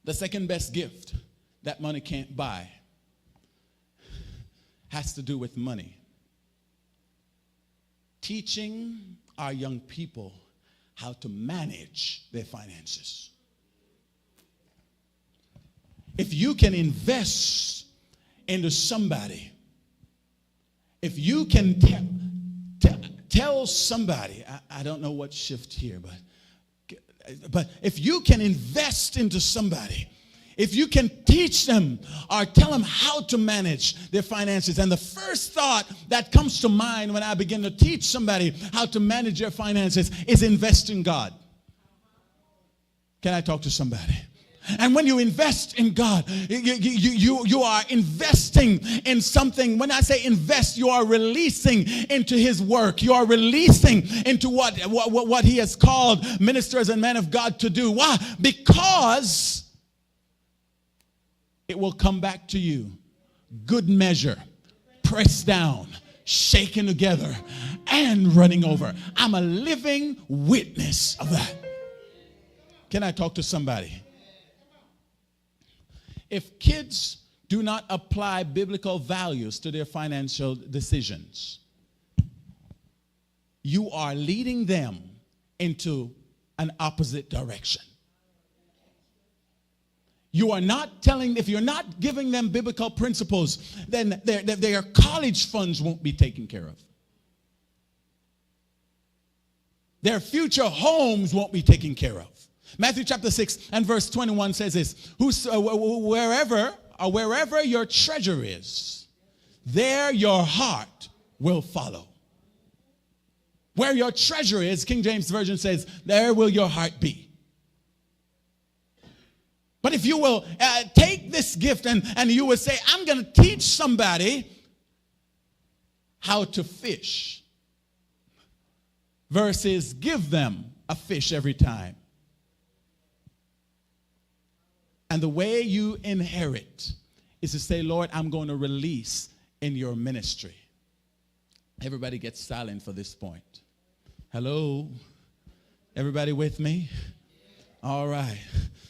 The second best gift that money can't buy has to do with money. Teaching our young people how to manage their finances. If you can invest into somebody, if you can tell somebody, I don't know what shift here, but if you can invest into somebody, if you can teach them or tell them how to manage their finances, and the first thought that comes to mind when I begin to teach somebody how to manage their finances is invest in God. Can I talk to somebody? And when you invest in God, you are investing in something. When I say invest, you are releasing into his work. You are releasing into what he has called ministers and men of God to do. Why? Because it will come back to you. Good measure, pressed down, shaken together, and running over. I'm a living witness of that. Can I talk to somebody? If kids do not apply biblical values to their financial decisions, you are leading them into an opposite direction. You are not telling, if you're not giving them biblical principles, then their college funds won't be taken care of. Their future homes won't be taken care of. Matthew chapter 6 and verse 21 says this, wherever your treasure is, there your heart will follow. Where your treasure is, King James Version says, there will your heart be. But if you will take this gift and you will say, I'm going to teach somebody how to fish versus give them a fish every time. And the way you inherit is to say, Lord, I'm going to release in your ministry. Everybody gets silent for this point. Hello? Everybody with me? All right.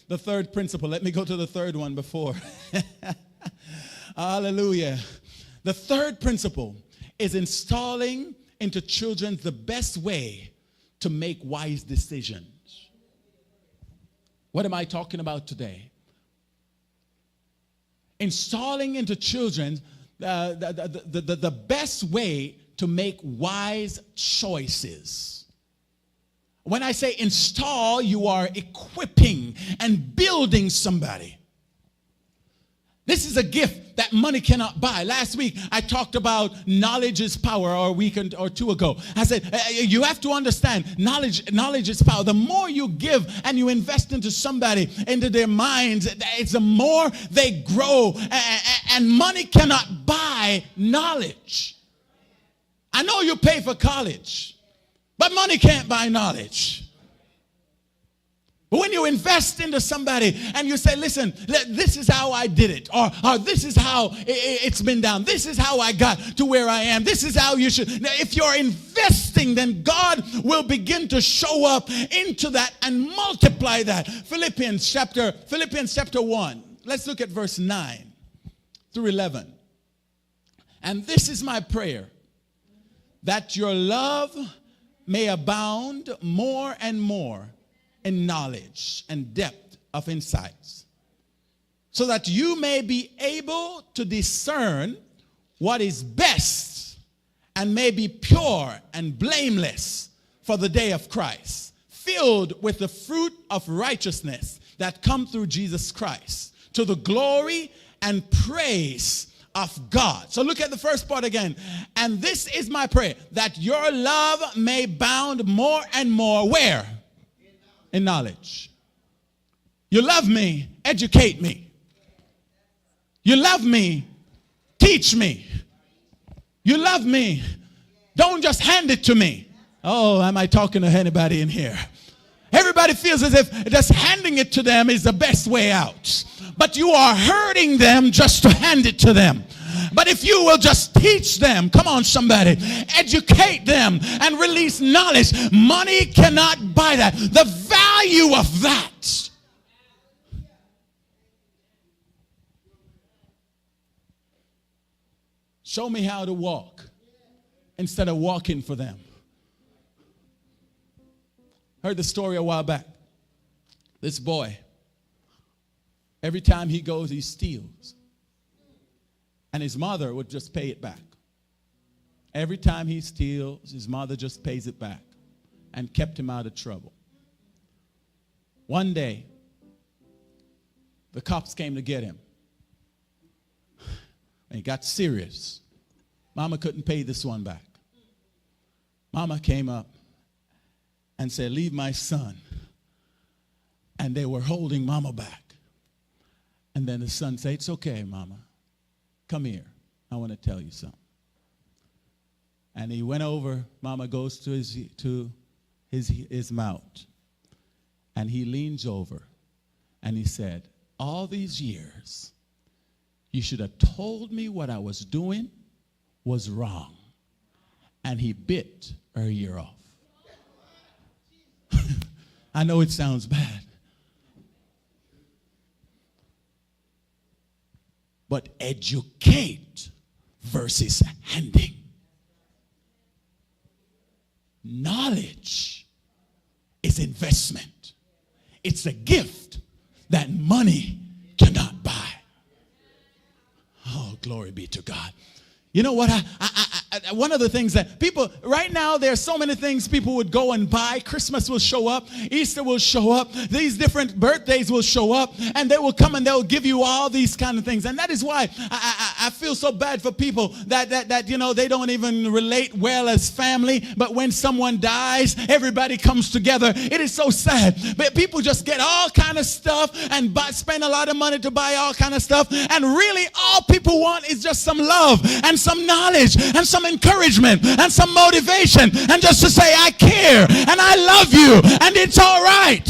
The third principle. Let me go to the third one before. Hallelujah. The third principle is installing into children the best way to make wise decisions. What am I talking about today? Installing into children the best way to make wise choices. When I say install, you are equipping and building somebody. This is a gift that money cannot buy. Last week, I talked about knowledge is power, or a week or two ago. I said, you have to understand, knowledge is power. The more you give and you invest into somebody, into their minds, it's the more they grow. And money cannot buy knowledge. I know you pay for college, but money can't buy knowledge. But when you invest into somebody and you say, listen, this is how I did it, or this is how it's been done, this is how I got to where I am, this is how you should. Now, if you're investing, then God will begin to show up into that and multiply that. Philippians chapter 1. Let's look at verse 9 through 11. And this is my prayer, that your love may abound more and more in knowledge and depth of insights, so that you may be able to discern what is best and may be pure and blameless for the day of Christ, filled with the fruit of righteousness that come through Jesus Christ, to the glory and praise of God. So look at the first part again. And this is my prayer, that your love may abound more and more. Where? In knowledge. You love me, educate me. You love me, teach me. You love me, don't just hand it to me. Oh, am I talking to anybody in here? Everybody feels as if just handing it to them is the best way out. But you are hurting them just to hand it to them. But if you will just teach them, come on somebody, educate them and release knowledge, money cannot buy that. The value of that Show me how to walk instead of walking for them. Heard the story a while back. This boy, every time he goes, he steals. And his mother would just pay it back. Every time he steals, his mother just pays it back and kept him out of trouble. One day, the cops came to get him. And it got serious. Mama couldn't pay this one back. Mama came up and said, leave my son. And they were holding Mama back. And then the son said, it's okay, Mama. Come here. I want to tell you something. And he went over. Mama goes to his mouth. And he leans over. And he said, all these years, you should have told me what I was doing was wrong. And he bit her ear off. I know it sounds bad. But educate versus handing. Knowledge is investment. It's a gift that money cannot buy. Oh, glory be to God. You know what? One of the things that people, right now, there are so many things people would go and buy. Christmas will show up. Easter will show up. These different birthdays will show up. And they will come and they'll give you all these kind of things. And that is why I feel so bad for people that you know, they don't even relate well as family. But when someone dies, everybody comes together. It is so sad. But people just get all kind of stuff and spend a lot of money to buy all kind of stuff. And really, all people want is just some love and some knowledge and some encouragement and some motivation, and just to say I care and I love you and it's all right.